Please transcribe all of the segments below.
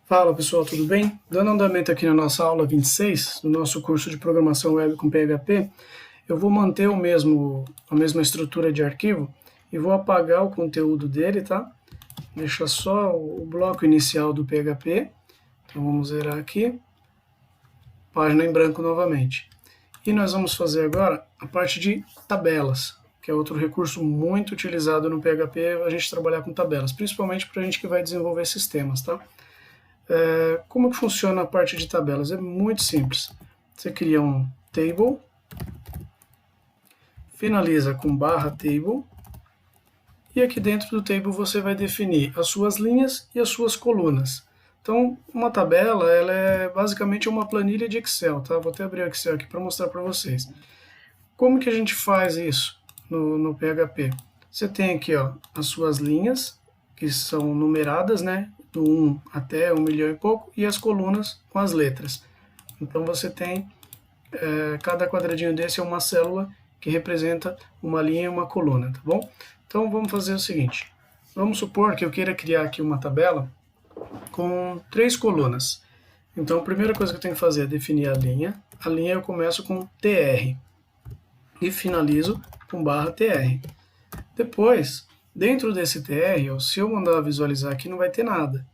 Fala pessoal, tudo bem? Dando andamento aqui na nossa aula 26, no nosso curso de programação web com PHP, eu vou manter a mesma estrutura de arquivo e vou apagar o conteúdo dele, tá? Deixa só o bloco inicial do PHP. Então vamos zerar aqui, página em branco novamente. E nós vamos fazer agora a parte de tabelas, que é outro recurso muito utilizado no PHP, a gente trabalhar com tabelas, principalmente para a gente que vai desenvolver sistemas, tá? Como que funciona a parte de tabelas? É muito simples. Você cria um table, finaliza com /table, e aqui dentro do table você vai definir as suas linhas e as suas colunas. Então, uma tabela, ela é basicamente uma planilha de Excel, tá? Vou até abrir o Excel aqui para mostrar para vocês. Como que a gente faz isso no PHP? Você tem aqui, ó, as suas linhas, que são numeradas, né? Do 1 até 1 milhão e pouco, e as colunas com as letras. Então você tem, cada quadradinho desse é uma célula que representa uma linha e uma coluna, tá bom? Então vamos fazer o seguinte, vamos supor que eu queira criar aqui uma tabela com 3 colunas. Então a primeira coisa que eu tenho que fazer é definir a linha eu começo com tr, e finalizo com /tr. Depois, dentro desse tr, se eu mandar visualizar aqui, não vai ter nada.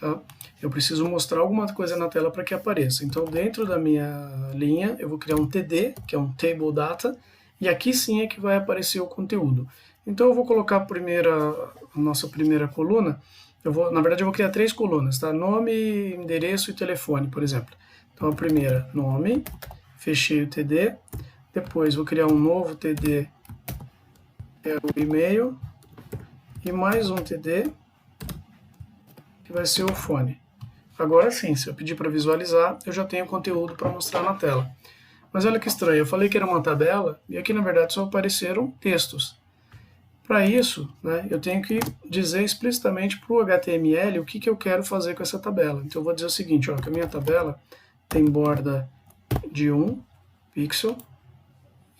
Tá? Eu preciso mostrar alguma coisa na tela para que apareça. Então, dentro da minha linha, eu vou criar um td, que é um Table Data, e aqui sim é que vai aparecer o conteúdo. Então, eu vou colocar a nossa primeira coluna. Na verdade, eu vou criar 3 colunas, tá? Nome, endereço e telefone, por exemplo. Então, a primeira, nome, fechei o td. Depois, vou criar um novo td, é o e-mail, e mais um td, que vai ser o fone. Agora sim, se eu pedir para visualizar, eu já tenho conteúdo para mostrar na tela. Mas olha que estranho, eu falei que era uma tabela, e aqui na verdade só apareceram textos. Para isso, né, eu tenho que dizer explicitamente para o HTML o que eu quero fazer com essa tabela. Então eu vou dizer o seguinte, ó, que a minha tabela tem borda de 1 pixel,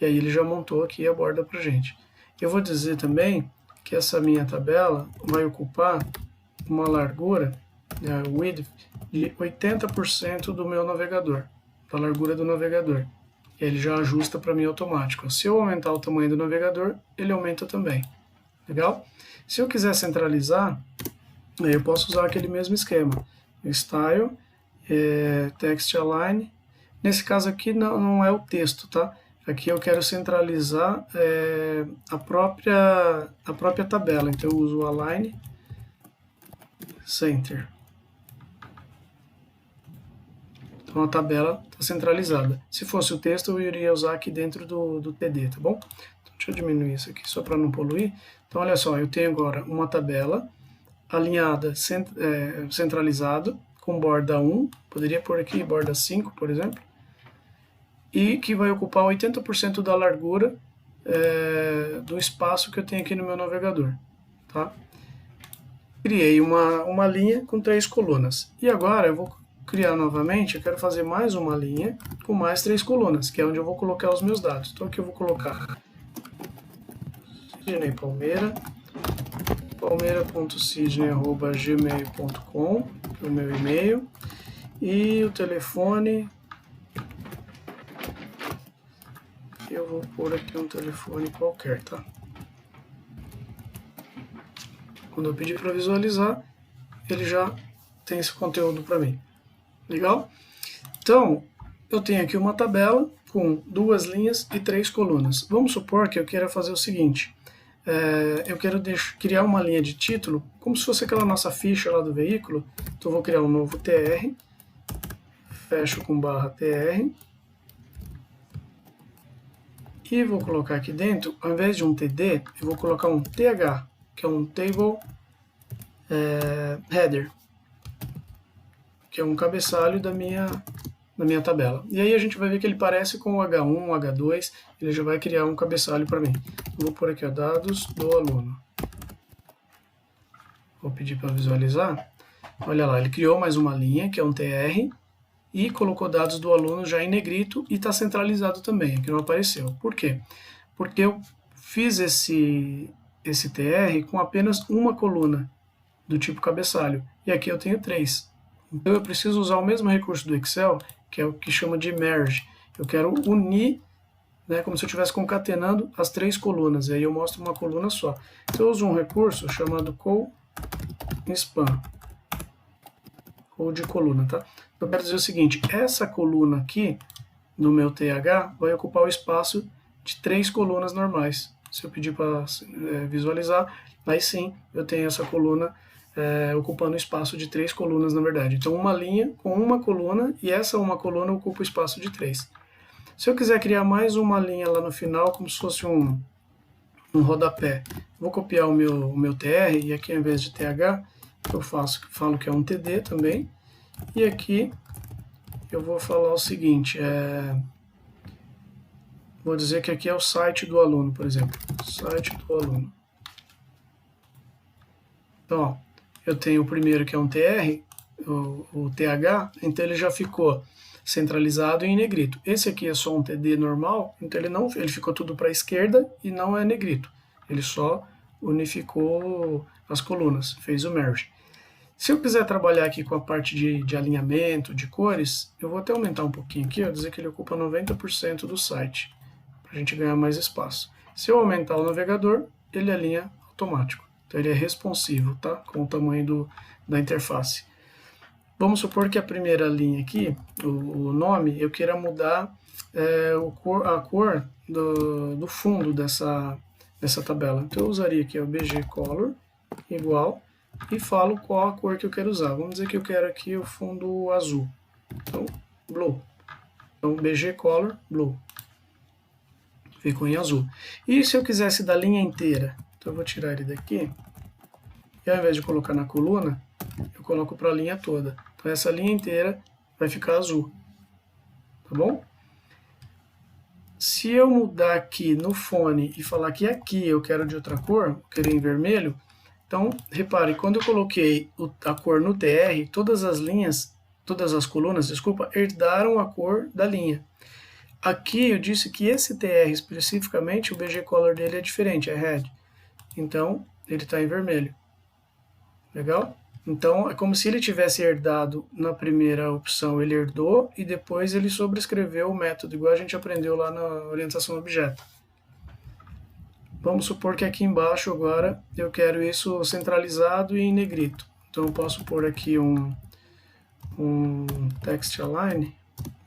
e aí ele já montou aqui a borda para gente. Eu vou dizer também que essa minha tabela vai ocupar uma largura, width, de 80% do meu navegador, da largura do navegador. E ele já ajusta para mim automático. Se eu aumentar o tamanho do navegador, ele aumenta também. Legal? Se eu quiser centralizar, eu posso usar aquele mesmo esquema. Style, text align. Nesse caso aqui não é o texto, tá? Aqui eu quero centralizar a própria tabela. Então eu uso o align center. Então a tabela está centralizada. Se fosse o texto, eu iria usar aqui dentro do TD, tá bom? Então, deixa eu diminuir isso aqui só para não poluir. Então olha só, eu tenho agora uma tabela alinhada, centralizado, com borda 1, poderia pôr aqui borda 5, por exemplo, e que vai ocupar 80% da largura do espaço que eu tenho aqui no meu navegador, tá? Criei uma linha com 3 colunas. E agora eu vou criar novamente, eu quero fazer mais uma linha com mais 3 colunas, que é onde eu vou colocar os meus dados. Então aqui eu vou colocar Sidney Palmeira, palmeira.sidney@gmail.com, o meu e-mail, e o telefone, eu vou pôr aqui um telefone qualquer, tá? Quando eu pedir para visualizar, ele já tem esse conteúdo para mim. Legal? Então, eu tenho aqui uma tabela com 2 linhas e 3 colunas. Vamos supor que eu queira fazer o seguinte. Eu quero criar uma linha de título, como se fosse aquela nossa ficha lá do veículo. Então, eu vou criar um novo tr, fecho com /tr, e vou colocar aqui dentro, ao invés de um td, eu vou colocar um th, que é um table header, que é um cabeçalho da minha tabela. E aí a gente vai ver que ele parece com o H1, o H2, ele já vai criar um cabeçalho para mim. Vou pôr aqui, ó, dados do aluno. Vou pedir para visualizar. Olha lá, ele criou mais uma linha, que é um tr, e colocou dados do aluno já em negrito e está centralizado também, aqui não apareceu. Por quê? Porque eu fiz esse tr com apenas uma coluna, do tipo cabeçalho, e aqui eu tenho 3. Então eu preciso usar o mesmo recurso do Excel, que é o que chama de merge. Eu quero unir, né, como se eu estivesse concatenando as três colunas, e aí eu mostro uma coluna só. Então eu uso um recurso chamado co-span, ou de coluna, tá? Eu quero dizer o seguinte, essa coluna aqui, no meu TH, vai ocupar o espaço de três colunas normais. Se eu pedir para visualizar, aí sim eu tenho essa coluna ocupando o espaço de três colunas, na verdade. Então uma linha com uma coluna, e essa uma coluna ocupa o espaço de três. Se eu quiser criar mais uma linha lá no final, como se fosse um rodapé, vou copiar o meu TR, e aqui ao invés de TH, eu falo que é um TD também, e aqui eu vou falar o seguinte, vou dizer que aqui é o site do aluno, por exemplo, site do aluno. Então, ó, eu tenho o primeiro que é um TR, o TH, então ele já ficou centralizado em negrito. Esse aqui é só um TD normal, então ele ficou tudo para a esquerda e não é negrito. Ele só unificou as colunas, fez o merge. Se eu quiser trabalhar aqui com a parte de alinhamento, de cores, eu vou até aumentar um pouquinho aqui, ó, dizer que ele ocupa 90% do site, para a gente ganhar mais espaço. Se eu aumentar o navegador, ele alinha automático. Então ele é responsivo, tá? Com o tamanho da interface. Vamos supor que a primeira linha aqui, o nome, eu queira mudar a cor do fundo dessa tabela. Então eu usaria aqui o BG Color igual e falo qual a cor que eu quero usar. Vamos dizer que eu quero aqui o fundo azul. Então, Blue. Então, BG Color Blue. Ficou em azul. E se eu quisesse da linha inteira? Então eu vou tirar ele daqui. E ao invés de colocar na coluna, eu coloco para a linha toda. Então essa linha inteira vai ficar azul. Tá bom? Se eu mudar aqui no fone e falar que aqui eu quero de outra cor, eu quero em vermelho, então repare, quando eu coloquei a cor no TR, todas as colunas, desculpa, herdaram a cor da linha. Aqui eu disse que esse TR especificamente, o BG Color dele é diferente, é red. Então ele está em vermelho. Legal? Então, é como se ele tivesse herdado na primeira opção, ele herdou e depois ele sobrescreveu o método, igual a gente aprendeu lá na orientação a objeto. Vamos supor que aqui embaixo agora eu quero isso centralizado e em negrito. Então eu posso pôr aqui um text align,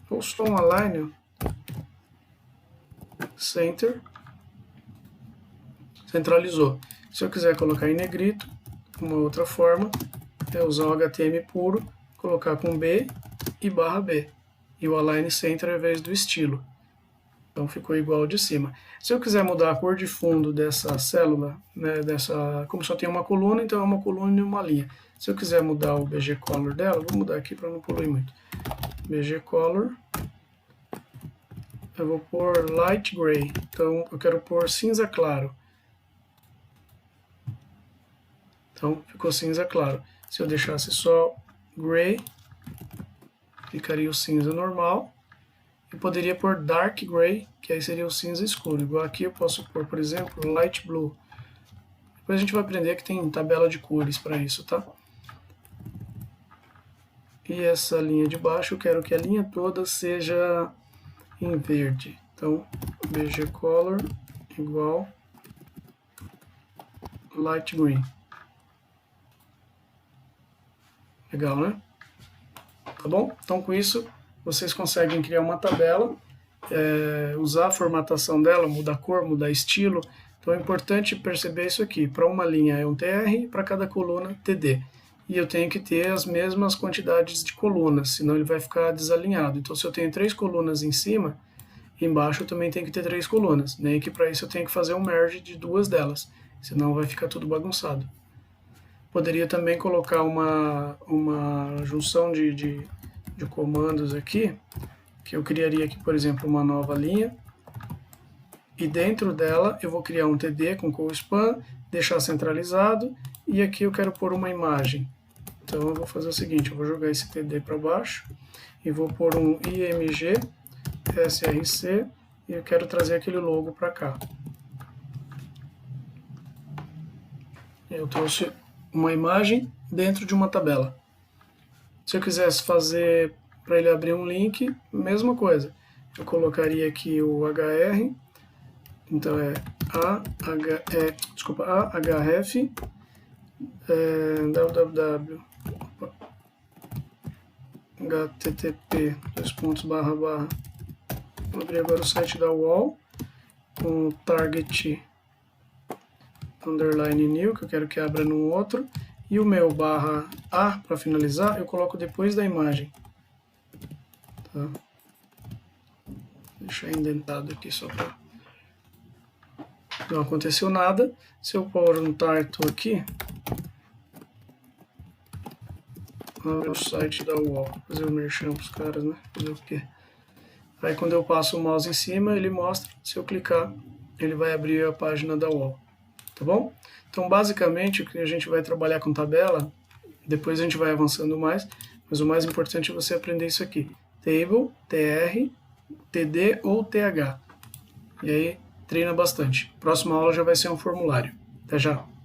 ou só um align, center, centralizou. Se eu quiser colocar em negrito, uma outra forma é usar o HTML puro, colocar com B e barra B. E o Align Center ao invés do estilo. Então ficou igual ao de cima. Se eu quiser mudar a cor de fundo dessa célula, né, como só tem uma coluna, então é uma coluna e uma linha. Se eu quiser mudar o BG Color dela, vou mudar aqui para não poluir muito. BG Color, eu vou pôr Light Gray. Então eu quero pôr cinza claro. Então ficou cinza claro. Se eu deixasse só Gray, ficaria o cinza normal. Eu poderia pôr Dark Gray, que aí seria o cinza escuro. Igual aqui eu posso pôr, por exemplo, Light Blue. Depois a gente vai aprender que tem tabela de cores para isso, tá? E essa linha de baixo, eu quero que a linha toda seja em verde. Então, BG Color igual Light Green. Legal, né? Tá bom? Então, com isso, vocês conseguem criar uma tabela, usar a formatação dela, mudar a cor, mudar estilo. Então, é importante perceber isso aqui. Para uma linha é um TR, para cada coluna, TD. E eu tenho que ter as mesmas quantidades de colunas, senão ele vai ficar desalinhado. Então, se eu tenho 3 colunas em cima, embaixo eu também tenho que ter 3 colunas. Nem que para isso eu tenho que fazer um merge de 2 delas, senão vai ficar tudo bagunçado. Poderia também colocar uma junção de comandos aqui, que eu criaria aqui, por exemplo, uma nova linha, e dentro dela eu vou criar um TD com co-span, deixar centralizado, e aqui eu quero pôr uma imagem. Então eu vou fazer o seguinte, eu vou jogar esse TD para baixo, e vou pôr um IMG, SRC, e eu quero trazer aquele logo para cá. Eu trouxe uma imagem dentro de uma tabela. Se eu quisesse fazer para ele abrir um link, mesma coisa. Eu colocaria aqui o hr, então é ahref www http vou abrir agora o site da UOL com o target underline new, que eu quero que abra no outro, e o meu barra A, para finalizar, eu coloco depois da imagem. Tá? Vou deixar indentado aqui só para... Não aconteceu nada. Se eu pôr um title aqui, abre o site da UOL, fazer o merchan para os caras, né? Fazer o quê? Aí quando eu passo o mouse em cima, ele mostra. Se eu clicar, ele vai abrir a página da UOL. Tá bom? Então, basicamente, o que a gente vai trabalhar com tabela, depois a gente vai avançando mais, mas o mais importante é você aprender isso aqui. Table, TR, TD ou TH. E aí, treina bastante. Próxima aula já vai ser um formulário. Até já!